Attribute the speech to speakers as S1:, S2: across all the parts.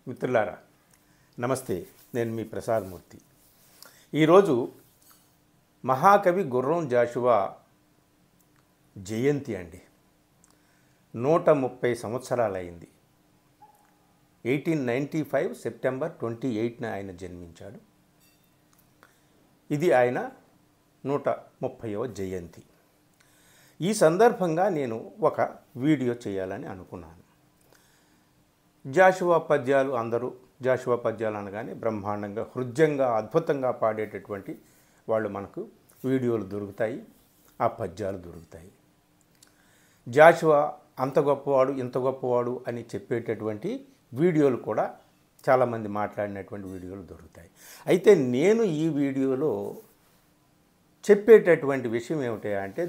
S1: మిత్రులారా నమస్తే, నేను మీ ప్రసాద్ మూర్తి. ఈరోజు మహాకవి గుర్రం జాషువా జయంతి అండి. 130 సంవత్సరాలైంది. 1895 సెప్టెంబర్ 28న ఆయన జన్మించాడు. ఇది ఆయన 130వ జయంతి. ఈ సందర్భంగా నేను ఒక వీడియో చేయాలని అనుకున్నాను. జాషువా పద్యాలు అందరూ జాషువా పద్యాలు అనగానే బ్రహ్మాండంగా హృద్యంగా అద్భుతంగా పాడేటటువంటి వాళ్ళు మనకు వీడియోలు దొరుకుతాయి, ఆ పద్యాలు దొరుకుతాయి. జాషువా అంత గొప్పవాడు ఇంత గొప్పవాడు అని చెప్పేటటువంటి వీడియోలు కూడా చాలామంది మాట్లాడినటువంటి వీడియోలు దొరుకుతాయి. అయితే నేను ఈ వీడియోలో చెప్పేటటువంటి విషయం ఏమిటి అంటే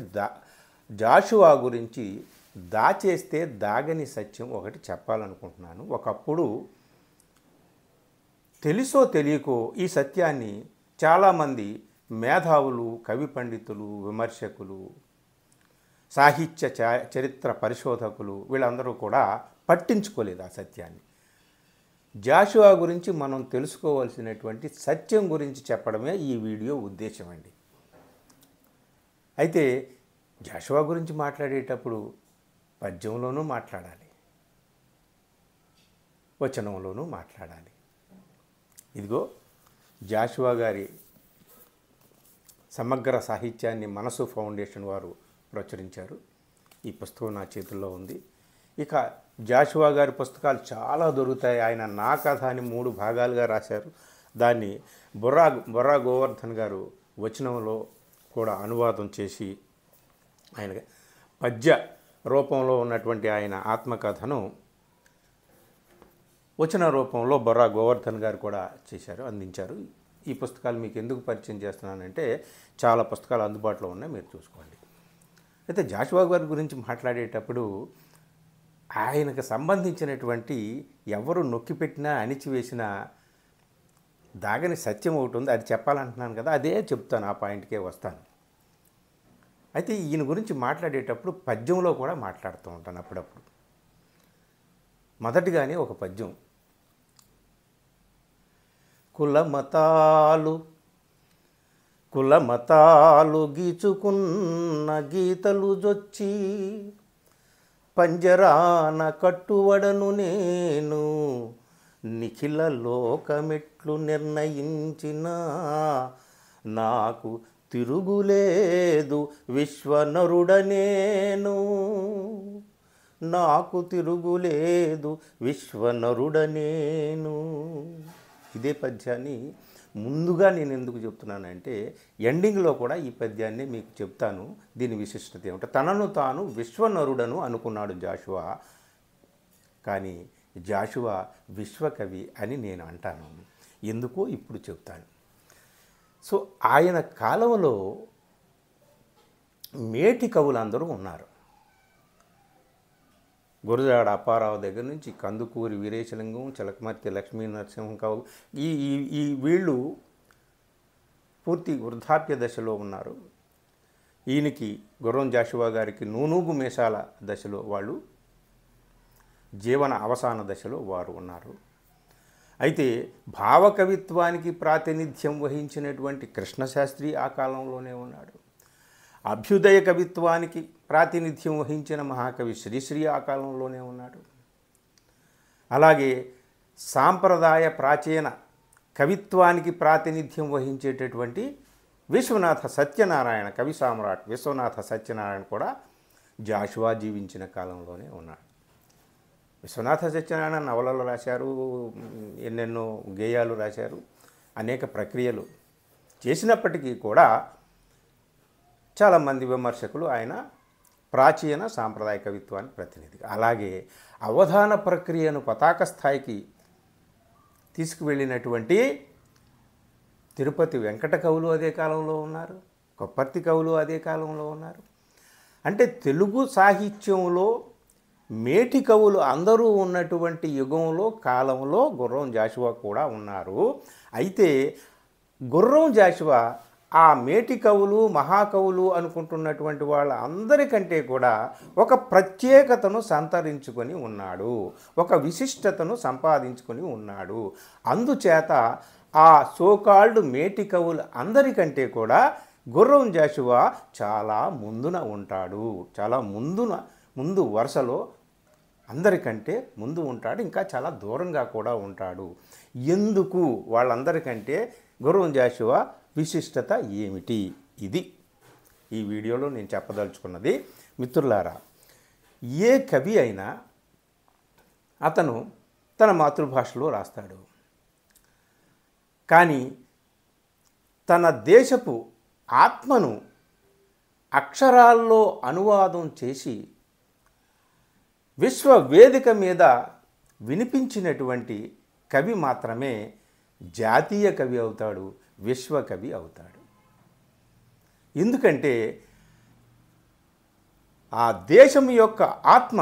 S1: జాషువా గురించి దాచేస్తే దాగని సత్యం ఒకటి చెప్పాలనుకుంటున్నాను. ఒకప్పుడు తెలుసో తెలియకో ఈ సత్యాన్ని చాలామంది మేధావులు, కవి పండితులు, విమర్శకులు, సాహిత్య చరిత్ర పరిశోధకులు వీళ్ళందరూ కూడా పట్టించుకోలేదు ఆ సత్యాన్ని. జాషువా గురించి మనం తెలుసుకోవాల్సినటువంటి సత్యం గురించి చెప్పడమే ఈ వీడియో ఉద్దేశం అండి. అయితే జాషువా గురించి మాట్లాడేటప్పుడు పద్యంలోనూ మాట్లాడాలి, వచనంలోనూ మాట్లాడాలి. ఇదిగో జాషువా గారి సమగ్ర సాహిత్యాన్ని మనసు ఫౌండేషన్ వారు ప్రచురించారు. ఈ పుస్తకం నా చేతుల్లో ఉంది. ఇక జాషువా గారి పుస్తకాలు చాలా దొరుకుతాయి. ఆయన నా కథ అని 3 భాగాలుగా రాశారు. దాన్ని బొర్రా గోవర్ధన్ గారు వచనంలో కూడా అనువాదం చేసి ఆయన పద్య రూపంలో ఉన్నటువంటి ఆయన ఆత్మకథను వచన రూపంలో బొర్రా గోవర్ధన్ గారు కూడా అందించారు. ఈ పుస్తకాలు మీకు ఎందుకు పరిచయం చేస్తున్నానంటే చాలా పుస్తకాలు అందుబాటులో ఉన్నాయి, మీరు చూసుకోండి. అయితే జాషువా గారి గురించి మాట్లాడేటప్పుడు ఆయనకు సంబంధించినటువంటి ఎవరు నొక్కిపెట్టినా అణిచివేసినా దాగని సత్యం ఒకటి ఉంది, అది చెప్పాలంటున్నాను కదా, అదే చెప్తాను, ఆ పాయింట్కే వస్తాను. అయితే ఈయన గురించి మాట్లాడేటప్పుడు పద్యంలో కూడా మాట్లాడుతూ ఉంటాను అప్పుడప్పుడు. మొదటిగానే ఒక పద్యం. కులమతాలు గీచుకున్న గీతలు జొచ్చి పంజరాన కట్టువడను నేను, నిఖిల లోకమెట్లు నిర్ణయించిన నాకు తిరుగులేదు విశ్వనరుడనేను, నాకు తిరుగులేదు విశ్వనరుడనేను. ఇదే పద్యాన్ని ముందుగా నేను ఎందుకు చెప్తున్నానంటే ఎండింగ్లో కూడా ఈ పద్యాన్ని మీకు చెప్తాను. దీని విశిష్టత ఏమిటో. తనను తాను విశ్వనరుడను అనుకున్నాడు జాషువా, కానీ జాషువా విశ్వకవి అని నేను అంటాను. ఎందుకో ఇప్పుడు చెప్తాను. సో ఆయన కాలంలో మేటి కవులందరూ ఉన్నారు. గురజాడ అప్పారావు దగ్గర నుంచి కందుకూరి వీరేశలింగం, చిలకమర్తి లక్ష్మీ నరసింహం కవులు, ఈ వీళ్ళు పూర్తి వృద్ధాప్య దశలో ఉన్నారు. ఈయనకి గుర్రం జాషువా గారికి నూనూగు మీసాల దశలో వాళ్ళు, జీవన అవసాన దశలో వారు ఉన్నారు. అయితే భావకవిత్వానికి ప్రాతినిధ్యం వహించినటువంటి కృష్ణశాస్త్రి ఆ కాలంలోనే ఉన్నాడు. అభ్యుదయ కవిత్వానికి ప్రాతినిధ్యం వహించిన మహాకవి శ్రీశ్రీ ఆ కాలంలోనే ఉన్నాడు. అలాగే సాంప్రదాయ ప్రాచీన కవిత్వానికి ప్రాతినిధ్యం వహించేటటువంటి విశ్వనాథ సత్యనారాయణ, కవి సామ్రాట్ విశ్వనాథ సత్యనారాయణ కూడా జాషువా జీవించిన కాలంలోనే ఉన్నాడు. విశ్వనాథ సత్యనారాయణ నవలలు రాశారు, ఎన్నెన్నో గేయాలు రాశారు, అనేక ప్రక్రియలు చేసినప్పటికీ కూడా చాలామంది విమర్శకులు ఆయన ప్రాచీన సాంప్రదాయ కవిత్వానికి ప్రతినిధి. అలాగే అవధాన ప్రక్రియను పతాక స్థాయికి తీసుకువెళ్ళినటువంటి తిరుపతి వెంకట కవులు అదే కాలంలో ఉన్నారు, కొప్పర్తి కవులు అదే కాలంలో ఉన్నారు. అంటే తెలుగు సాహిత్యంలో మేటి కవులు అందరూ ఉన్నటువంటి యుగంలో, కాలంలో గుర్రం జాషువా కూడా ఉన్నారు. అయితే గుర్రం జాషువా ఆ మేటి కవులు మహాకవులు అనుకుంటున్నటువంటి వాళ్ళందరికంటే కూడా ఒక ప్రత్యేకతను సంతరించుకొని ఉన్నాడు, ఒక విశిష్టతను సంపాదించుకొని ఉన్నాడు. అందుచేత ఆ సోకాల్డ్ మేటి కవులు అందరికంటే కూడా గుర్రం జాషువా చాలా ముందున ఉంటాడు, చాలా ముందు వరుసలో అందరికంటే ముందు ఉంటాడు, ఇంకా చాలా దూరంగా కూడా ఉంటాడు. ఎందుకు వాళ్ళందరికంటే గుర్రం జాషువా విశిష్టత ఏమిటి? ఇది ఈ వీడియోలో నేను చెప్పదలుచుకున్నది. మిత్రులారా, ఏ కవి అయినా అతను తన మాతృభాషలో రాస్తాడు, కానీ తన దేశపు ఆత్మను అక్షరాల్లో అనువాదం చేసి విశ్వవేదిక మీద వినిపించినటువంటి కవి మాత్రమే జాతీయ కవి అవుతాడు, విశ్వకవి అవుతాడు. ఎందుకంటే ఆ దేశం యొక్క ఆత్మ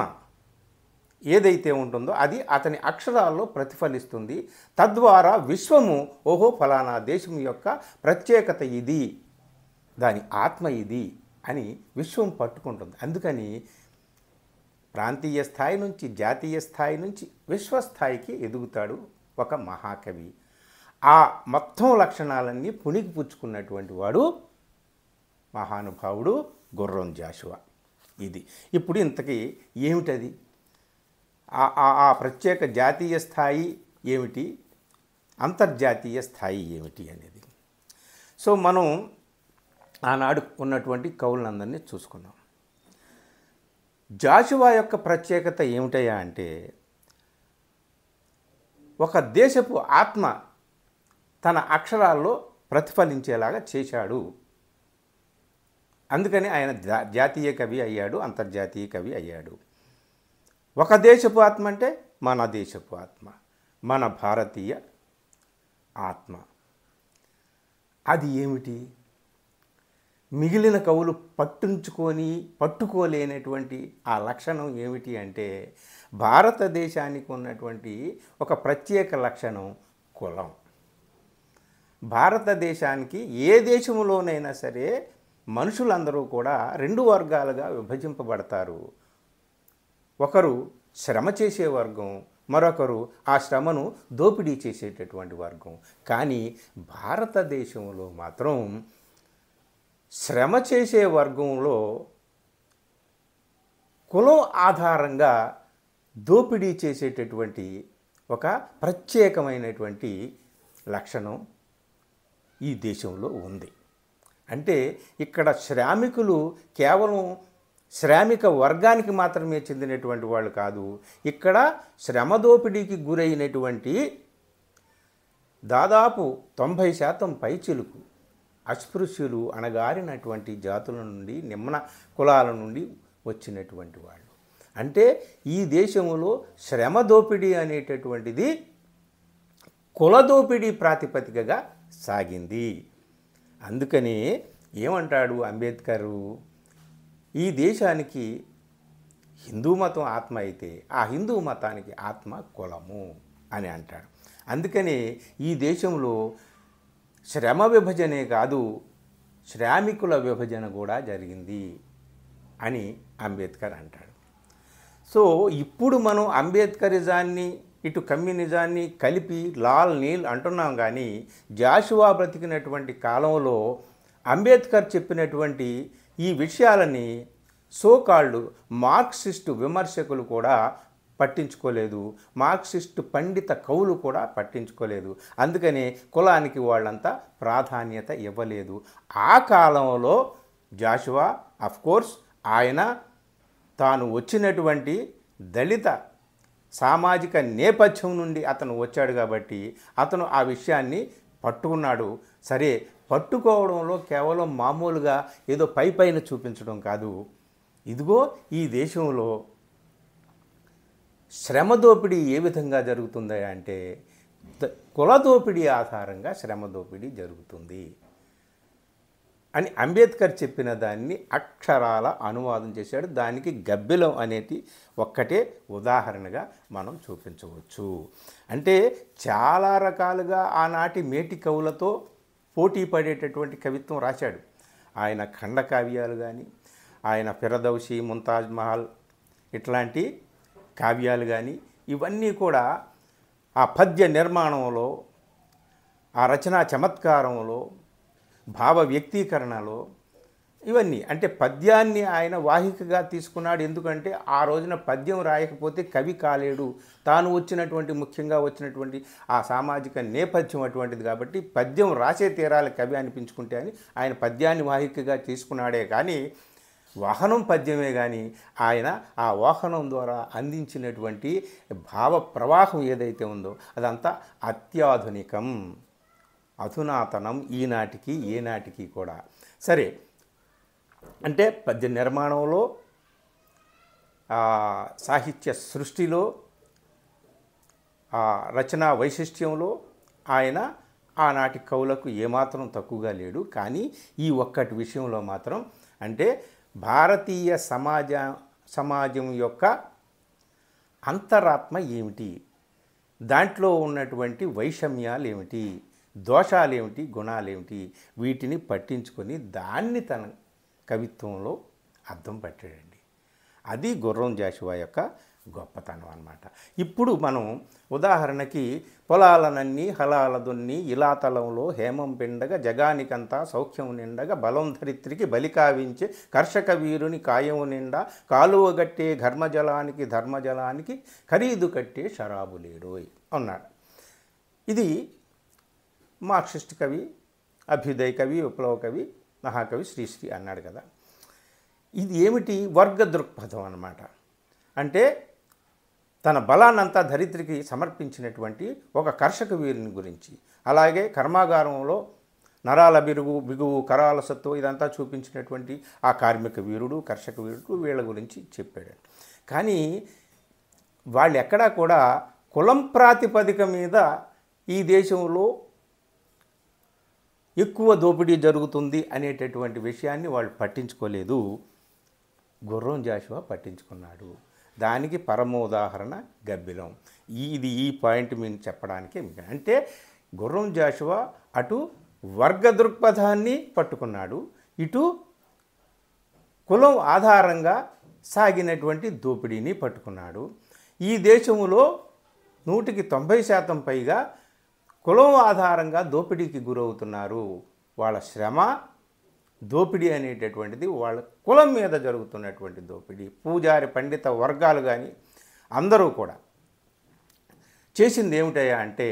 S1: ఏదైతే ఉంటుందో అది అతని అక్షరాల్లో ప్రతిఫలిస్తుంది. తద్వారా విశ్వము ఓహో ఫలానా దేశం యొక్క ప్రత్యేకత ఇది, దాని ఆత్మ ఇది అని విశ్వం పట్టుకుంటుంది. అందుకని ప్రాంతీయ స్థాయి నుంచి, జాతీయ స్థాయి నుంచి విశ్వస్థాయికి ఎదుగుతాడు ఒక మహాకవి. ఆ మొత్తం లక్షణాలన్నీ పుణికిపుచ్చుకున్నటువంటి వాడు మహానుభావుడు గుర్రం జాషువా. ఇది ఇప్పుడు ఇంతకీ ఏమిటది? ఆ ప్రత్యేక జాతీయ స్థాయి ఏమిటి, అంతర్జాతీయ స్థాయి ఏమిటి అనేది. సో మనం ఆనాడు ఉన్నటువంటి కవులందరినీ చూసుకున్నాం. జాషువా యొక్క ప్రత్యేకత ఏమిటయ్యా అంటే, ఒక దేశపు ఆత్మ తన అక్షరాల్లో ప్రతిఫలించేలాగా చేశాడు. అందుకని ఆయన జాతీయ కవి అయ్యాడు, అంతర్జాతీయ కవి అయ్యాడు. ఒక దేశపు ఆత్మ అంటే మన దేశపు ఆత్మ, మన భారతీయ ఆత్మ. అది ఏమిటి? మిగిలిన కవులు పట్టుకోలేనటువంటి ఆ లక్షణం ఏమిటి అంటే, భారతదేశానికి ఉన్నటువంటి ఒక ప్రత్యేక లక్షణం కులం. భారతదేశానికి ఏ దేశంలోనైనా సరే మనుషులందరూ కూడా రెండు వర్గాలుగా విభజింపబడతారు. ఒకరు శ్రమ చేసే వర్గం, మరొకరు ఆ శ్రమను దోపిడీ చేసేటటువంటి వర్గం. కానీ భారతదేశంలో మాత్రం శ్రమ చేసే వర్గంలో కులం ఆధారంగా దోపిడీ చేసేటటువంటి ఒక ప్రత్యేకమైనటువంటి లక్షణం ఈ దేశంలో ఉంది. అంటే ఇక్కడ శ్రామికులు కేవలం శ్రామిక వర్గానికి మాత్రమే చెందినటువంటి వాళ్ళు కాదు. ఇక్కడ శ్రమ దోపిడీకి గురైనటువంటి దాదాపు 90% పైచిలుకు అస్పృశ్యులు, అణగారినటువంటి జాతుల నుండి, నిమ్న కులాల నుండి వచ్చినటువంటి వాళ్ళు. అంటే ఈ దేశంలో శ్రమ దోపిడీ అనేటటువంటిది కుల దోపిడీ ప్రాతిపదికగా సాగింది. అందుకని ఏమంటాడు అంబేద్కరు, ఈ దేశానికి హిందూ మతం ఆత్మ అయితే ఆ హిందూ మతానికి ఆత్మ కులము అని అంటాడు. అందుకని ఈ దేశంలో శ్రమ విభజనే కాదు, శ్రామికుల విభజన కూడా జరిగింది అని అంబేద్కర్ అంటాడు. సో ఇప్పుడు మనం అంబేద్కరిజాన్ని ఇటు కమ్యూనిజాన్ని కలిపి లాల్ నీల్ అంటున్నాం. కానీ జాషువా బ్రతికినటువంటి కాలంలో అంబేద్కర్ చెప్పినటువంటి ఈ విషయాలని సోకాల్డ్ మార్క్సిస్టు విమర్శకులు కూడా పట్టించుకోలేదు, మార్క్సిస్టు పండిత కవులు కూడా పట్టించుకోలేదు. అందుకనే కులానికి వాళ్ళంతా ప్రాధాన్యత ఇవ్వలేదు. ఆ కాలంలో జాషువా అఫ్కోర్స్ ఆయన తాను వచ్చినటువంటి దళిత సామాజిక నేపథ్యం నుండి అతను వచ్చాడు కాబట్టి అతను ఆ విషయాన్ని పట్టుకున్నాడు. సరే, పట్టుకోవడంలో కేవలం మామూలుగా ఏదో పైన చూపించడం కాదు. ఇదిగో ఈ దేశంలో శ్రమ దోపిడీ ఏ విధంగా జరుగుతుంది అంటే కుల దోపిడీ ఆధారంగా శ్రమ దోపిడీ జరుగుతుంది అని అంబేద్కర్ చెప్పిన దాన్ని అక్షరాల అనువాదం చేశాడు. దానికి గబ్బిలం అనేది ఒక్కటే ఉదాహరణగా మనం చూపించవచ్చు. అంటే చాలా రకాలుగా ఆనాటి మేటి కవులతో పోటీ పడేటటువంటి కవిత్వం రాశాడు. ఆయన ఖండకావ్యాలు కానీ, ఆయన ఫిరదౌసి, ముంతాజ్ మహల్ ఇట్లాంటి కావ్యాలు కానీ ఇవన్నీ కూడా ఆ పద్య నిర్మాణంలో, ఆ రచనా చమత్కారంలో, భావ వ్యక్తీకరణలో ఇవన్నీ అంటే పద్యాన్ని ఆయన వాహికగా తీసుకున్నాడు. ఎందుకంటే ఆ రోజున పద్యం రాయకపోతే కవి కాలేడు. తాను వచ్చినటువంటి ముఖ్యంగా వచ్చినటువంటి ఆ సామాజిక నేపథ్యం అటువంటిది కాబట్టి పద్యం రాసే తీరాలి కవి అనిపించుకుంటే అని ఆయన పద్యాన్ని వాహికగా తీసుకున్నాడే కానీ వాహనం పద్యమే కానీ ఆయన ఆ వాహనం ద్వారా అందించినటువంటి భావ ప్రవాహం ఏదైతే ఉందో అదంతా అత్యాధునికం, అధునాతనం, ఈనాటికి ఏనాటికి కూడా. సరే, అంటే పద్య నిర్మాణంలో, సాహిత్య సృష్టిలో, రచనా వైశిష్ట్యంలో ఆయన ఆనాటి కవులకు ఏమాత్రం తక్కువగా లేడు. కానీ ఈ ఒక్కటి విషయంలో మాత్రం అంటే భారతీయ సమాజం యొక్క అంతరాత్మ ఏమిటి, దాంట్లో ఉన్నటువంటి వైషమ్యాలు ఏమిటి, దోషాలు ఏమిటి, గుణాలు ఏమిటి, వీటిని పట్టించుకొని దాన్ని తన కవిత్వంలో అర్థం పట్టాడండి. అది గుర్రం జాషువా యొక్క గొప్పతనం అన్నమాట. ఇప్పుడు మనం ఉదాహరణకి పొలాలనన్నీ హలాల దున్ని ఇలాతలంలో హేమం పిండగా జగానికంతా సౌఖ్యం నిండగా బలం ధరిత్రికి బలికావించే కర్షక వీరుని కాయము నిండా కాలువగట్టే ధర్మజలానికి ఖరీదు కట్టే షరాబు లేడోయ్ అన్నాడు. ఇది మార్క్సిస్ట్ కవి, అభ్యుదయ కవి, విప్లవ కవి, మహాకవి శ్రీశ్రీ అన్నాడు కదా. ఇది ఏమిటి? వర్గ దృక్పథం అన్నమాట. అంటే తన బలాన్నంతా ధరిత్రికి సమర్పించినటువంటి ఒక కర్షక వీరుని గురించి, అలాగే కర్మాగారంలో నరాల బిగువు కరాల సత్తు ఇదంతా చూపించినటువంటి ఆ కార్మిక వీరుడు, కర్షక వీరుడు, వీళ్ళ గురించి చెప్పాడు. కానీ వాళ్ళు ఎక్కడా కూడా కులం ప్రాతిపదిక మీద ఈ దేశంలో ఎక్కువ దోపిడీ జరుగుతుంది అనేటటువంటి విషయాన్ని వాళ్ళు పట్టించుకోలేదు. గుర్రం జాషువా పట్టించుకున్నాడు. దానికి పరమోదాహరణ గబ్బిలం. ఈ పాయింట్ మీరు చెప్పడానికి అంటే గుర్రం జాషువా అటు వర్గ దృక్పథాన్ని పట్టుకున్నాడు, ఇటు కులం ఆధారంగా సాగినటువంటి దోపిడీని పట్టుకున్నాడు. ఈ దేశంలో 90% పైగా కులం ఆధారంగా దోపిడీకి గురవుతున్నారు. వాళ్ళ శ్రమ దోపిడీ అనేటటువంటిది వాళ్ళ కులం మీద జరుగుతున్నటువంటి దోపిడీ. పూజారి పండిత వర్గాలు కానీ అందరూ కూడా చేసింది ఏమిటయ్యా అంటే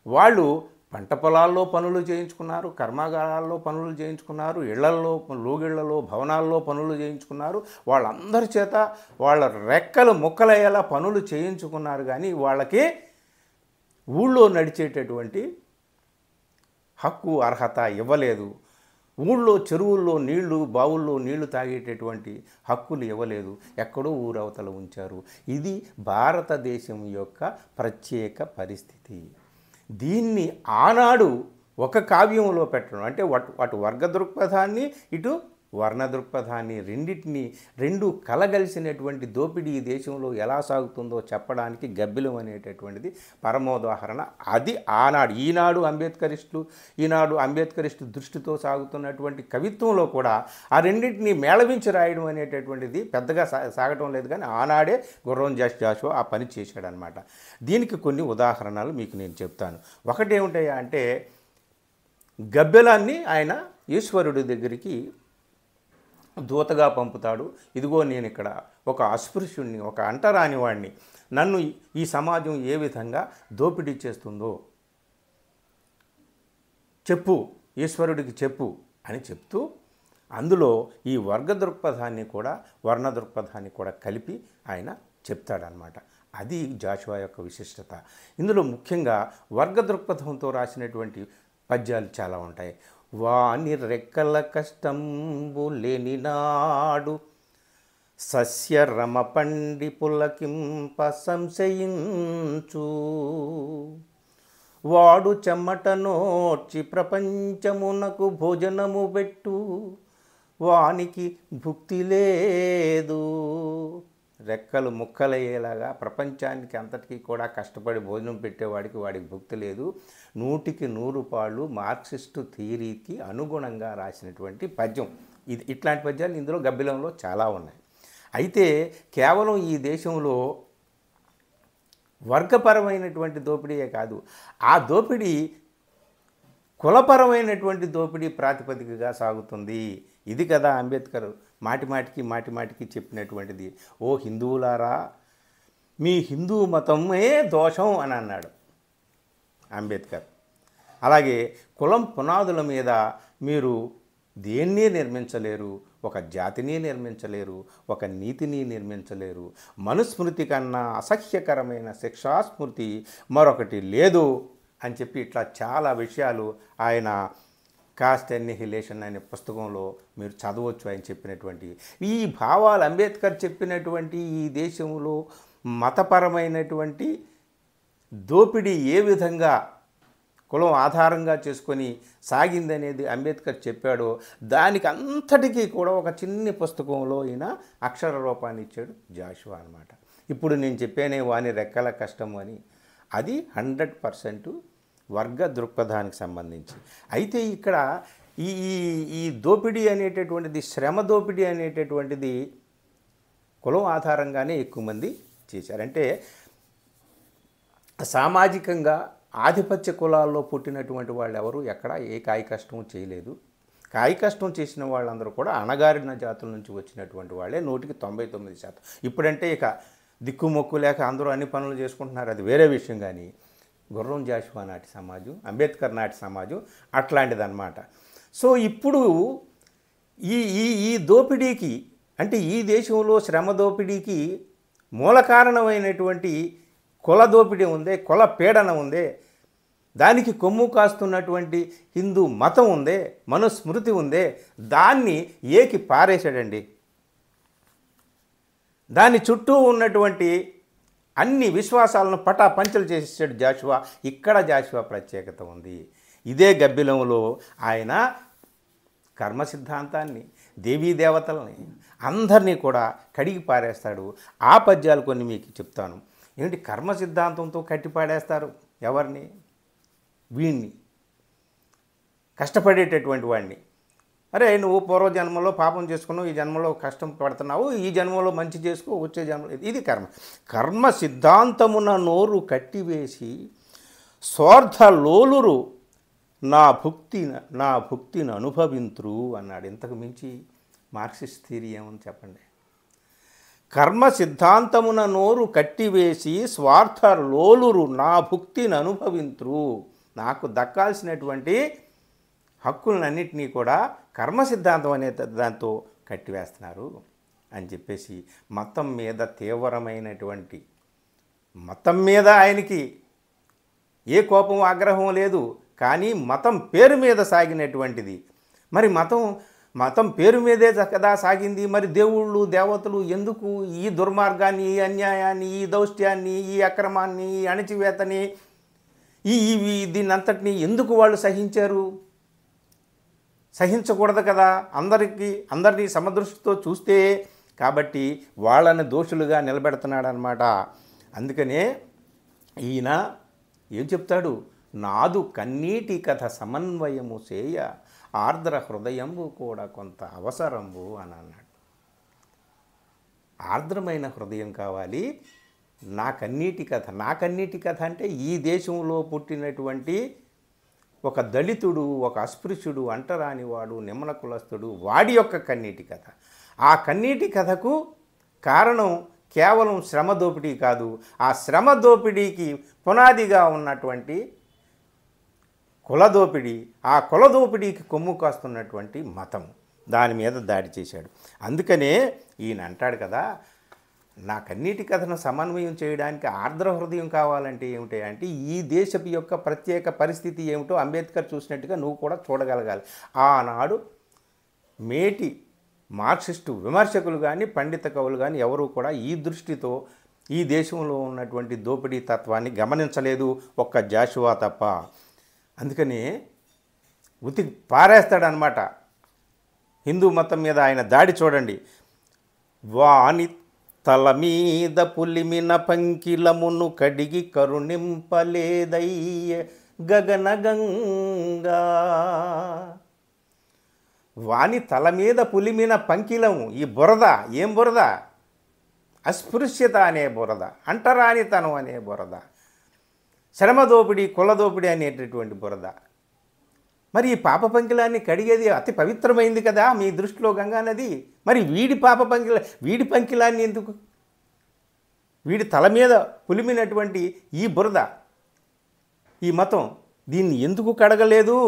S1: వాళ్ళు పంట పొలాల్లో పనులు చేయించుకున్నారు, కర్మాగారాల్లో పనులు చేయించుకున్నారు, ఇళ్లల్లో, లోగిళ్లలో, భవనాల్లో పనులు చేయించుకున్నారు. వాళ్ళందరి చేత వాళ్ళ రెక్కలు ముక్కలయ్యేలా పనులు చేయించుకున్నారు. కానీ వాళ్ళకి ఊళ్ళో నడిచేటటువంటి హక్కు, అర్హత ఇవ్వలేదు. ఊళ్ళో చెరువుల్లో నీళ్లు, బావుల్లో నీళ్లు తాగేటటువంటి హక్కులు ఇవ్వలేదు. ఎక్కడో ఊరవతల ఉంచారు. ఇది భారతదేశం యొక్క ప్రత్యేక పరిస్థితి. దీన్ని ఆనాడు ఒక కావ్యంలో పెట్టడం అంటే అటు వర్గ దృక్పథాన్ని, ఇటు వర్ణ దృక్పథాన్ని రెండు కలగలిసినటువంటి దోపిడీ ఈ దేశంలో ఎలా సాగుతుందో చెప్పడానికి గబ్బిలం అనేటటువంటిది పరమోదాహరణ. అది ఆనాడు. ఈనాడు అంబేద్కరిస్టు దృష్టితో సాగుతున్నటువంటి కవిత్వంలో కూడా ఆ రెండింటినీ మేళవించి రాయడం అనేటటువంటిది పెద్దగా సాగటం లేదు. కానీ ఆనాడే గుర్రం జాషువా ఆ పని చేశాడనమాట. దీనికి కొన్ని ఉదాహరణలు మీకు నేను చెప్తాను. ఒకటేమిటయ్యా అంటే గబ్బిలాన్ని ఆయన ఈశ్వరుడి దగ్గరికి దూతగా పంపుతాడు. ఇదిగో నేను ఇక్కడ ఒక అస్పృశ్యుణ్ణి, ఒక అంటరాని వాడిని, నన్ను ఈ సమాజం ఏ విధంగా దోపిడీ చేస్తుందో చెప్పు, ఈశ్వరుడికి చెప్పు అని చెప్తూ అందులో ఈ వర్గ దృక్పథాన్ని కూడా వర్ణ దృక్పథాన్ని కూడా కలిపి ఆయన చెప్తాడనమాట. అది జాషువా యొక్క విశిష్టత. ఇందులో ముఖ్యంగా వర్గ దృక్పథంతో రాసినటువంటి పద్యాలు చాలా ఉంటాయి. వాని రెక్కల కష్టంబు లేని నాడు సస్యరమ పండి పులకింప సంశయించు, వాడు చెమ్మట నోర్చి ప్రపంచమునకు భోజనము పెట్టు, వానికి భుక్తి లేదు రెక్కలు ముక్కలయ్యేలాగా ప్రపంచానికి అంతటికీ కూడా కష్టపడి భోజనం పెట్టేవాడికి వాడికి భుక్తి లేదు. 100కి 100 పాళ్ళు మార్క్సిస్టు థియరీకి అనుగుణంగా రాసినటువంటి పద్యం ఇది. ఇట్లాంటి పద్యాలు ఇందులో గబ్బిలంలో చాలా ఉన్నాయి. అయితే కేవలం ఈ దేశంలో వర్గపరమైనటువంటి దోపిడీయే కాదు, ఆ దోపిడీ కులపరమైనటువంటి దోపిడీ ప్రాతిపదికగా సాగుతుంది. ఇది కదా అంబేద్కర్ మాటిమాటికి చెప్పినటువంటిది. ఓ హిందువులారా, మీ హిందూ మతమే దోషం అని అన్నాడు అంబేద్కర్. అలాగే కులం పునాదుల మీద మీరు దేన్ని నిర్మించలేరు, ఒక జాతిని నిర్మించలేరు, ఒక నీతిని నిర్మించలేరు. మనుస్మృతి కన్నా అసహ్యకరమైన శిక్షాస్మృతి మరొకటి లేదు అని చెప్పి ఇట్లా చాలా విషయాలు ఆయన కాస్ట్ ఎన్నిహిలేషన్ అనే పుస్తకంలో మీరు చదవచ్చు. ఆయన చెప్పినటువంటి ఈ భావాలు, అంబేద్కర్ చెప్పినటువంటి ఈ దేశంలో మతపరమైనటువంటి దోపిడీ ఏ విధంగా కులం ఆధారంగా చేసుకొని సాగిందనేది అంబేద్కర్ చెప్పాడో దానికి అంతటికీ కూడా ఒక చిన్ని పుస్తకంలో ఈయన అక్షర రూపాన్ని ఇచ్చాడు జాషువా అన్నమాట. ఇప్పుడు నేను చెప్పానే వాని రెక్కల కష్టం అని, అది 100% వర్గ దృక్పథానికి సంబంధించి. అయితే ఇక్కడ ఈ ఈ దోపిడీ అనేటటువంటిది, శ్రమ దోపిడీ అనేటటువంటిది కులం ఆధారంగానే ఎక్కువ మంది చేశారంటే సామాజికంగా ఆధిపత్య కులాల్లో పుట్టినటువంటి వాళ్ళు ఎవరు ఎక్కడ ఏ కాయ కష్టం చేయలేదు. కాయ కష్టం చేసిన వాళ్ళందరూ కూడా అణగారిన జాతుల నుంచి వచ్చినటువంటి వాళ్ళే 100కి 99%. ఇప్పుడంటే ఇక దిక్కుమొక్కు లేక అందరూ అన్ని పనులు చేసుకుంటున్నారు, అది వేరే విషయం. కానీ గుర్రం జాషువా నాటి సమాజం, అంబేద్కర్ నాటి సమాజం అట్లాంటిదన్నమాట. సో ఇప్పుడు ఈ ఈ ఈ దోపిడీకి, అంటే ఈ దేశంలో శ్రమ దోపిడీకి మూల కారణమైనటువంటి కుల దోపిడీ ఉందే, కుల పీడన ఉందే, దానికి కొమ్ము కాస్తున్నటువంటి హిందూ మతం ఉందే, మనుస్మృతి ఉందే, దాన్ని ఏకి పారేశాడండి. దాని చుట్టూ ఉన్నటువంటి అన్ని విశ్వాసాలను పటాపంచలు చేసేసాడు జాషువా. ఇక్కడ జాషువా ప్రత్యేకత ఉంది. ఇదే గబ్బిలంలో ఆయన కర్మ సిద్ధాంతాన్ని, దేవీ దేవతల్ని అందరినీ కూడా కడిగి పారేస్తాడు. ఆ పద్యాలు కొన్ని మీకు చెప్తాను. ఏమిటి కర్మ సిద్ధాంతంతో కట్టిపాడేస్తారు ఎవరిని? వీణ్ణి, కష్టపడేటటువంటి వాడిని. అరే నువ్వు పూర్వజన్మలో పాపం చేసుకున్నావు, ఈ జన్మలో కష్టం పడుతున్నావు, ఈ జన్మలో మంచి చేసుకో, వచ్చే జన్మలో. ఇది కర్మ. కర్మ సిద్ధాంతమున నోరు కట్టివేసి స్వార్థలోలురు నా భుక్తిని అనుభవింతురు అన్నాడు. ఇంతకు మించి మార్క్సిస్ట్ థియరీ ఏమని చెప్పండి. కర్మ సిద్ధాంతమున నోరు కట్టివేసి స్వార్థలోలురు నా భుక్తిని అనుభవింతురు. నాకు దక్కాల్సినటువంటి హక్కులన్నింటినీ కూడా కర్మ సిద్ధాంతం అనే దాంతో కట్టివేస్తున్నారు అని చెప్పేసి మతం మీద తీవ్రమైనటువంటి, మతం మీద ఆయనకి ఏ కోపం ఆగ్రహం లేదు, కానీ మతం పేరు మీద సాగినటువంటిది. మరి మతం పేరు మీదే కదా సాగింది. మరి దేవుళ్ళు దేవతలు ఎందుకు ఈ దుర్మార్గాన్ని, ఈ అన్యాయాన్ని, ఈ దౌష్ట్యాన్ని, ఈ అక్రమాన్ని, ఈ అణచివేతని, దీన్నంతటినీ ఎందుకు వాళ్ళు సహించారు? సహించకూడదు కదా, అందరినీ సమదృష్టితో చూస్తే. కాబట్టి వాళ్ళని దోషులుగా నిలబెడుతున్నాడు అన్నమాట. అందుకనే ఈయన ఏం చెప్తాడు? నాదు కన్నీటి కథ సమన్వయము చేయ ఆర్ద్ర హృదయంబు కూడా కొంత అవసరంబు అని అన్నాడు. ఆర్ద్రమైన హృదయం కావాలి. నా కన్నీటి కథ అంటే ఈ దేశంలో పుట్టినటువంటి ఒక దళితుడు, ఒక అస్పృశ్యుడు, అంటరానివాడు, నిమ్మన కులస్తుడు, వాడి యొక్క కన్నీటి కథ. ఆ కన్నీటి కథకు కారణం కేవలం శ్రమ దోపిడీ కాదు, ఆ శ్రమ దోపిడీకి పునాదిగా ఉన్నటువంటి కులదోపిడీ, ఆ కులదోపిడీకి కొమ్ము కాస్తున్నటువంటి మతం, దాని మీద దాడి చేశాడు. అందుకనే ఈయన అంటాడు కదా, నా కన్నీటి కథను సమన్వయం చేయడానికి ఆర్ద్ర హృదయం కావాలంటే ఏమిటి అంటే ఈ దేశపు యొక్క ప్రత్యేక పరిస్థితి ఏమిటో అంబేద్కర్ చూసినట్టుగా నువ్వు కూడా చూడగలగాలి. ఆనాడు మేటి మార్క్సిస్టు విమర్శకులు కానీ పండిత కవులు కానీ ఎవరూ కూడా ఈ దృష్టితో ఈ దేశంలో ఉన్నటువంటి దోపిడీ తత్వాన్ని గమనించలేదు, ఒక్క జాషువా తప్ప. అందుకని ఉతికి పారేస్తాడనమాట హిందూ మతం మీద ఆయన దాడి. చూడండి, వాని తల మీద పులిమిన పంకిలమును కడిగి కరుణింపలేదయ్య గగనగంగా. వాని తల మీద పులిమిన పంకిలము, ఈ బురద ఏం బురద? అస్పృశ్యత అనే బురద, అంటరానితనం అనే బురద, శ్రమదోపిడి, కులదోపిడి అనేటటువంటి బురద. మరి ఈ పాప పంకిలాన్ని కడిగేది అతి పవిత్రమైంది కదా మీ దృష్టిలో గంగానది. మరి వీడి పంకిలాన్ని ఎందుకు? వీడి తల మీద పులిమినటువంటి ఈ బురద, ఈ మతం దీన్ని ఎందుకు కడగలేదు?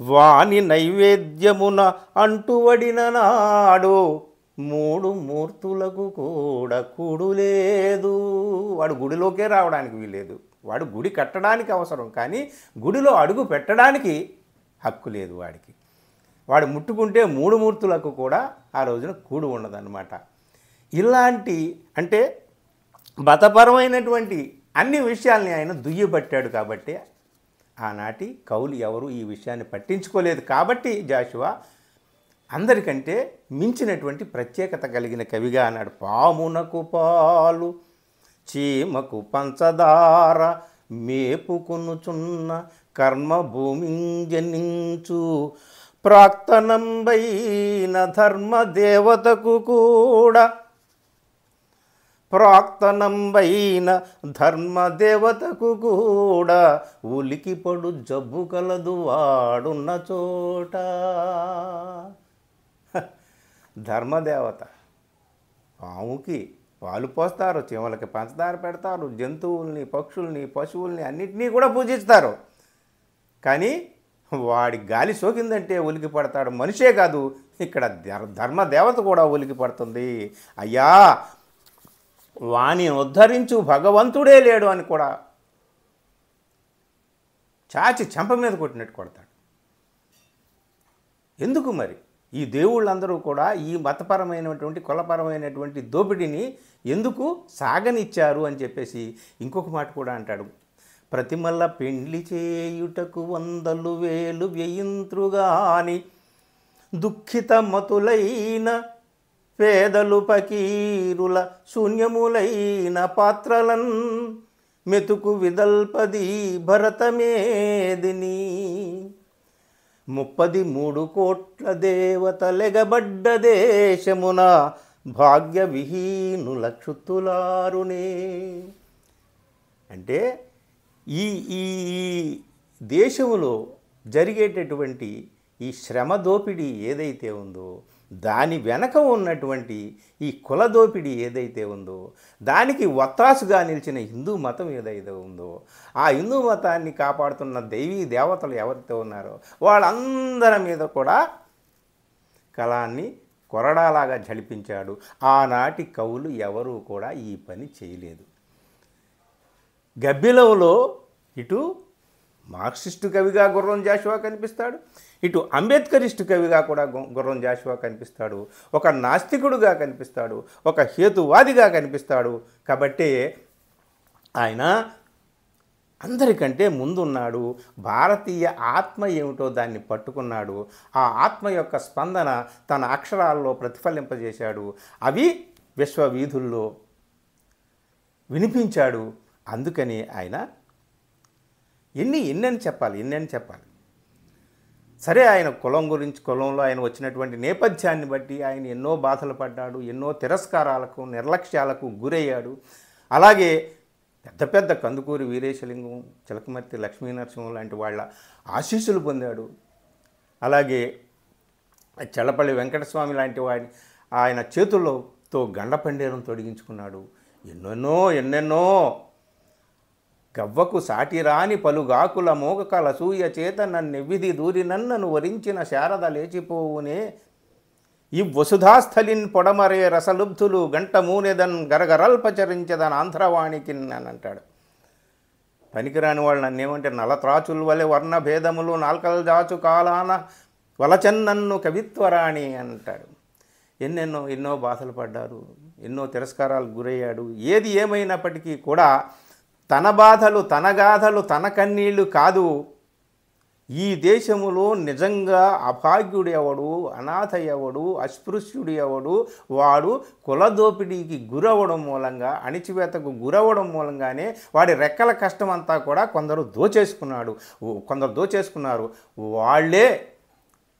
S1: వాని నైవేద్యమున అంటువడిన నాడు మూడు మూర్తులకు కూడా కూడు లేదు. వాడు గుడిలోకే రావడానికి వీలేదు. వాడు గుడి కట్టడానికి అవసరం, కానీ గుడిలో అడుగు పెట్టడానికి హక్కు లేదు వాడికి. వాడు ముట్టుకుంటే మూడు మూర్తులకు కూడా ఆ రోజున కూడు ఉండదన్నమాట. ఇలాంటి అంటే మతపరమైనటువంటి అన్ని విషయాల్ని ఆయన దుయ్యబట్టాడు. కాబట్టి ఆనాటి కవులు ఎవరు ఈ విషయాన్ని పట్టించుకోలేదు. కాబట్టి జాషువా అందరికంటే మించినటువంటి ప్రత్యేకత కలిగిన కవిగా అన్నాడు. పామునకు పాలు చీమకు పంచదార మేపుకొనుచున్న కర్మభూమి జనించు ప్రాక్తనంబైన ధర్మదేవతకు కూడా ఉలికిపడు జబ్బు కలదు వాడున్న చోట. ధర్మదేవత పాముకి పాలు పోస్తారు, చీమలకి పంచదార పెడతారు, జంతువుల్ని, పక్షుల్ని, పశువుల్ని అన్నిటినీ కూడా పూజిస్తారు. కానీ వాడి గాలి సోకిందంటే ఉలికి పడతాడు. మనిషే కాదు, ఇక్కడ ధర్మదేవత కూడా ఉలికి పడుతుంది. అయ్యా వాణ్ణి ఉద్ధరించు భగవంతుడే లేడు అని కూడా చాచి చెంప మీద కొట్టినట్టు కొడతాడు. ఎందుకు మరి ఈ దేవుళ్ళందరూ కూడా ఈ మతపరమైనటువంటి కులపరమైనటువంటి దోపిడీని ఎందుకు సాగనిచ్చారు అని చెప్పేసి ఇంకొక మాట కూడా అంటాడు. ప్రతిమల్ల పెండ్లి చేయుటకు 100,000 వ్యయింత్రుగాని దుఃఖిత మతులైన పేదలు పకీరుల శూన్యములైన పాత్రలన్ మెతుకు విదల్పది భరతమేదిని. 33 కోట్ల దేవతలెగబడ్డ దేశమున భాగ్య విహీనుల క్షుత్తులారునే. అంటే ఈ ఈ దేశములో జరిగేటటువంటి ఈ శ్రమ దోపిడీ ఏదైతే ఉందో, దాని వెనక ఉన్నటువంటి ఈ కుల దోపిడీ ఏదైతే ఉందో, దానికి ఒత్తాసుగా నిలిచిన హిందూ మతం ఏదైతే ఉందో, ఆ హిందూ మతాన్ని కాపాడుతున్న దైవీ దేవతలు ఎవరైతే ఉన్నారో వాళ్ళందరి మీద కూడా కళాన్ని కొరడాలాగా జడిపించాడు. ఆనాటి కవులు ఎవరూ కూడా ఈ పని చేయలేదు. గబ్బిలంలో ఇటు మార్క్సిస్టు కవిగా గుర్రం జాషువా కనిపిస్తాడు, ఇటు అంబేద్కరిస్టు కవిగా కూడా గుర్రం జాషువా కనిపిస్తాడు, ఒక నాస్తికుడుగా కనిపిస్తాడు, ఒక హేతువాదిగా కనిపిస్తాడు. కాబట్టి ఆయన అందరికంటే ముందున్నాడు. భారతీయ ఆత్మ ఏమిటో దాన్ని పట్టుకున్నాడు. ఆ ఆత్మ యొక్క స్పందన తన అక్షరాల్లో ప్రతిఫలింపజేశాడు. అవి విశ్వవీధుల్లో వినిపించాడు. అందుకని ఆయన ఎన్నని చెప్పాలి. సరే, ఆయన కులం గురించి, కులంలో ఆయన వచ్చినటువంటి నేపథ్యాన్ని బట్టి ఆయన ఎన్నో బాధలు పడ్డాడు, ఎన్నో తిరస్కారాలకు, నిర్లక్ష్యాలకు గురయ్యాడు. అలాగే పెద్ద పెద్ద కందుకూరి వీరేశలింగం, చిలకమర్తి లక్ష్మీనరసింహం లాంటి వాళ్ళ ఆశీస్సులు పొందాడు. అలాగే చల్లపల్లి వెంకటస్వామి లాంటి వాడి ఆయన చేతులతో గండపండేరం తొడిగించుకున్నాడు. ఎన్నెన్నో గవ్వకు సాటిరాని పలుగాకుల మోగకల సూయ చేత నన్నెవ్విధి దూరి నన్నను వరించిన శారద లేచిపోవునే. ఈ వసుధాస్థలిన్ పొడమరే రసలుబ్ధులు గంట మూనెదన్ గరగరల్పచరించదన్ ఆంధ్రవాణికి అని అంటాడు. పనికిరాని వాళ్ళు నన్నేమంటే నలత్రాచుల వలె వర్ణ భేదములు నాల్కల జాచు కాలాన వలచన్నన్ను కవిత్వరాణి అంటాడు. ఎన్నో బాధలు పడ్డారు, ఎన్నో తిరస్కారాలకు గురయ్యాడు. ఏది ఏమైనప్పటికీ కూడా తన బాధలు, తన గాథలు, తన కన్నీళ్లు కాదు, ఈ దేశములో నిజంగా అభాగ్యుడు ఎవడు, అనాథ ఎవడు, అస్పృశ్యుడు ఎవడు, వాడు కులదోపిడీకి గురవడం మూలంగా, అణిచివేతకు గురవడం మూలంగానే వాడి రెక్కల కష్టం అంతా కూడా కొందరు దోచేసుకున్నారు. వాళ్ళే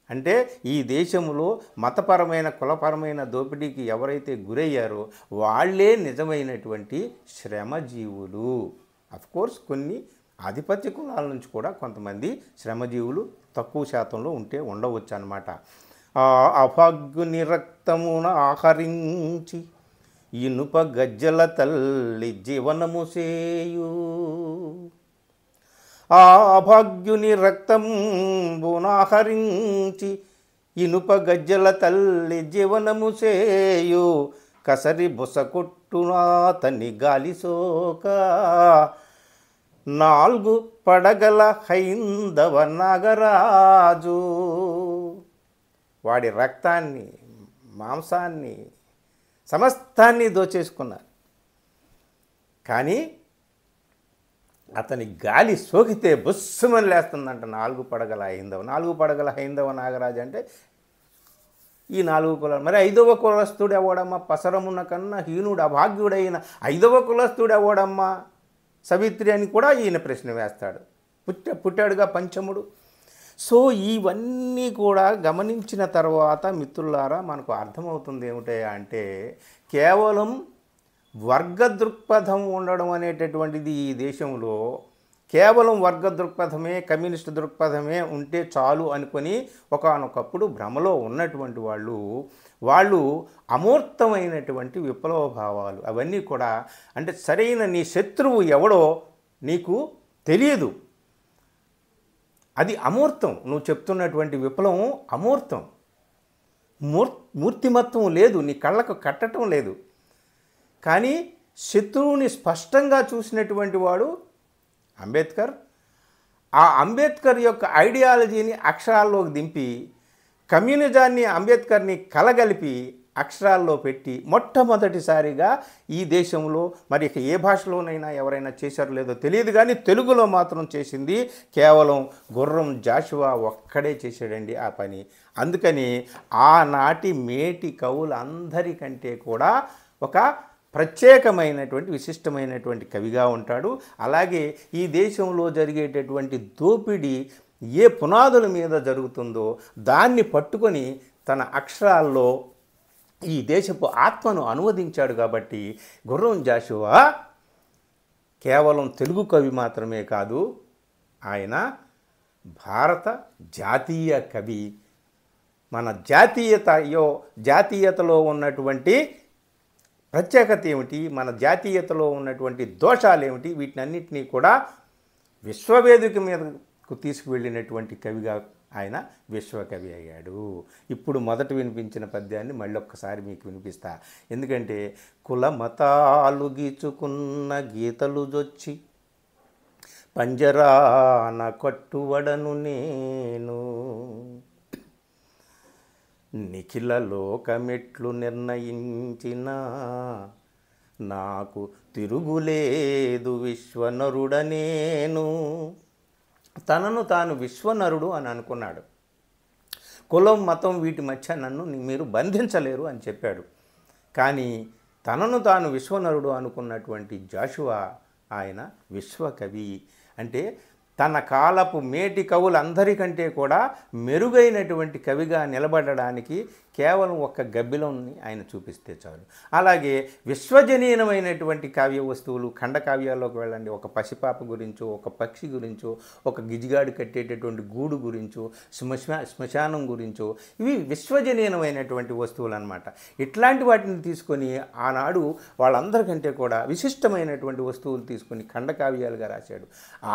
S1: అంటే ఈ దేశంలో మతపరమైన కులపరమైన దోపిడీకి ఎవరైతే గురయ్యారో వాళ్ళే నిజమైనటువంటి శ్రమజీవులు. అఫ్కోర్స్ కొన్ని ఆధిపత్య కులాల నుంచి కూడా కొంతమంది శ్రమజీవులు తక్కువ శాతంలో ఉండవచ్చు అన్నమాట. అభాగ్యుని రక్తమున ఆహరించి ఇనుప గజ్జల తల్లి జీవనము సేయు. ఆ అభాగ్యుని రక్తంబునాహరించి ఇనుప గజ్జల తల్లి జీవనము సేయు. కసరి బుసకొట్టునా తని గాలి సోక 4 పడగల హైందవ నాగరాజు. వాడి రక్తాన్ని, మాంసాన్ని, సమస్తాన్ని దోచేసుకున్నారు. కానీ అతని గాలి సోకితే బుస్సుమని లేస్తుందంట 4 పడగల హైందవ. 4 పడగల హైందవ నాగరాజు అంటే ఈ 4 కులాలు. మరి 5వ కులస్తుడు ఎవడమ్మా? పసరమున కన్నా హీనుడు అభాగ్యుడైన 5వ కులస్తుడు ఎవడమ్మా? సవిత్రి అని కూడా ఈయన ప్రశ్న వేస్తాడు. పుట్టాడుగా పంచముడు. సో ఇవన్నీ కూడా గమనించిన తర్వాత మిత్రులారా మనకు అర్థమవుతుంది ఏమిటా అంటే కేవలం వర్గ దృక్పథం ఉండడం అనేటటువంటిది ఈ దేశంలో కేవలం వర్గ దృక్పథమే, కమ్యూనిస్ట్ దృక్పథమే ఉంటే చాలు అనుకొని ఒకానొకప్పుడు భ్రమలో ఉన్నటువంటి వాళ్ళు అమూర్తమైనటువంటి విప్లవ భావాలు అవన్నీ కూడా అంటే సరైన నీ శత్రువు ఎవడో నీకు తెలియదు. అది అమూర్తం. నువ్వు చెప్తున్నటువంటి విప్లవం అమూర్తం, మూర్తిమత్వం లేదు, నీ కళ్ళకు కట్టడం లేదు. కానీ శత్రువుని స్పష్టంగా చూసినటువంటి వాడు అంబేద్కర్. ఆ అంబేద్కర్ యొక్క ఐడియాలజీని అక్షరాల్లోకి దింపి కమ్యూనిజాన్ని, అంబేద్కర్ని కలగలిపి అక్షరాల్లో పెట్టి మొట్టమొదటిసారిగా ఈ దేశంలో మరి ఏ భాషలోనైనా ఎవరైనా చేశారో లేదో తెలియదు, కానీ తెలుగులో మాత్రం చేసింది కేవలం గుర్రం జాషువా ఒక్కడే చేశాడండి ఆ పని. అందుకని ఆనాటి మేటి కవులందరికంటే కూడా ఒక ప్రత్యేకమైనటువంటి విశిష్టమైనటువంటి కవిగా ఉంటాడు. అలాగే ఈ దేశంలో జరిగేటటువంటి దోపిడీ ఏ పునాదుల మీద జరుగుతుందో దాన్ని పట్టుకొని తన అక్షరాల్లో ఈ దేశపు ఆత్మను అనువదించాడు. కాబట్టి గుర్రం జాషువా కేవలం తెలుగు కవి మాత్రమే కాదు, ఆయన భారత జాతీయ కవి. మన జాతీయతలో ఉన్నటువంటి ప్రత్యేకత ఏమిటి, మన జాతీయతలో ఉన్నటువంటి దోషాలు ఏమిటి, వీటినన్నింటినీ కూడా విశ్వవేదిక మీదకు తీసుకువెళ్ళినటువంటి కవిగా ఆయన విశ్వకవి అయ్యాడు. ఇప్పుడు మొదట వినిపించిన పద్యాన్ని మళ్ళీ ఒక్కసారి మీకు వినిపిస్తా. ఎందుకంటే కుల మతాలు గీచుకున్న గీతలు జొచ్చి పంజరాన కట్టువడను నేను, నిఖిల లోకమెట్లు నిర్ణయించిన నాకు తిరుగులేదు విశ్వనరుడనేను. తనను తాను విశ్వనరుడు అని అనుకున్నాడు. కులం, మతం వీటి మధ్య నన్ను మీరు బంధించలేరు అని చెప్పాడు. కానీ తనను తాను విశ్వనరుడు అనుకున్నటువంటి జాషువా ఆయన విశ్వకవి. అంటే తన కాలపు మేటి కవులందరికంటే కూడా మెరుగైనటువంటి కవిగా నిలబడడానికి కేవలం ఒక్క గబ్బిలంని ఆయన చూపిస్తే చాలు. అలాగే విశ్వజనీనమైనటువంటి కావ్య వస్తువులు, ఖండకావ్యాల్లోకి వెళ్ళండి. ఒక పసిపాప గురించో, ఒక పక్షి గురించో, ఒక గిజిగాడు కట్టేటటువంటి గూడు గురించో, శ్మశానం గురించో, ఇవి విశ్వజనీనమైనటువంటి వస్తువులు అన్నమాట. ఇట్లాంటి వాటిని తీసుకొని ఆనాడు వాళ్ళందరికంటే కూడా విశిష్టమైనటువంటి వస్తువులు తీసుకొని ఖండకావ్యాలుగా రాశాడు.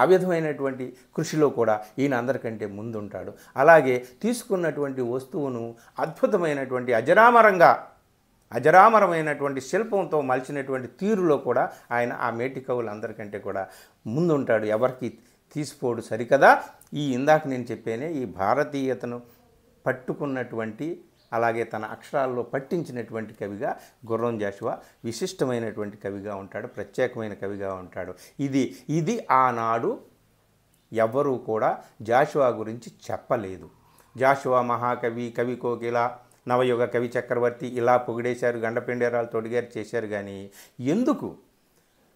S1: ఆ విధమైనటువంటి కృషిలో కూడా ఈయన అందరికంటే ముందుంటాడు. అలాగే తీసుకున్నటువంటి వస్తువును అద్భుతమైనటువంటి అజరామరమైనటువంటి శిల్పంతో మలిచినటువంటి తీరులో కూడా ఆయన ఆ మేటి కవులందరికంటే కూడా ముందుంటాడు. ఎవరికి తీసిపోడు. సరికదా ఇందాక నేను చెప్పానే ఈ భారతీయతను పట్టుకున్నటువంటి అలాగే తన అక్షరాల్లో పట్టించినటువంటి కవిగా గుర్రం జాషువా విశిష్టమైనటువంటి కవిగా ఉంటాడు, ప్రత్యేకమైన కవిగా ఉంటాడు. ఇది ఆనాడు ఎవ్వరూ కూడా జాషువా గురించి చెప్పలేదు. జాషువా మహాకవి, కవి కోకిల, నవయుగ కవి చక్రవర్తి ఇలా పొగిడేశారు, గండపెండేరాలు తొడిగారు చేశారు. కానీ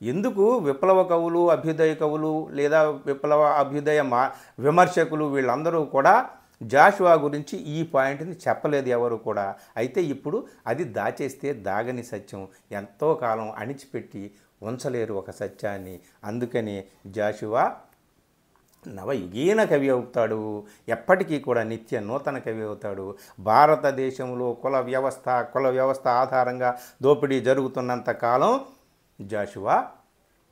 S1: ఎందుకు విప్లవ కవులు, అభ్యుదయ కవులు లేదా విప్లవ అభ్యుదయ విమర్శకులు వీళ్ళందరూ కూడా జాషువా గురించి ఈ పాయింట్ని చెప్పలేదు ఎవరు కూడా. అయితే ఇప్పుడు అది దాచేస్తే దాగని సత్యం, ఎంతో కాలం అణిచిపెట్టి ఉంచలేరు ఒక సత్యాన్ని. అందుకని జాషువా నవయుగీన కవి అవుతాడు, ఎప్పటికీ కూడా నిత్య నూతన కవి అవుతాడు. భారతదేశంలో కుల వ్యవస్థ ఆధారంగా దోపిడీ జరుగుతున్నంత కాలం జాషువా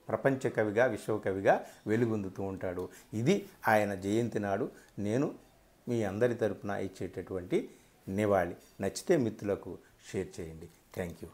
S1: ప్రపంచ కవిగా, విశ్వకవిగా వెలుగొందుతూ ఉంటాడు. ఇది ఆయన జయంతి నాడు నేను మీ అందరి తరపున ఇచ్చేటటువంటి నివాళి. నచ్చితే మిత్రులకు షేర్ చేయండి. Thank you.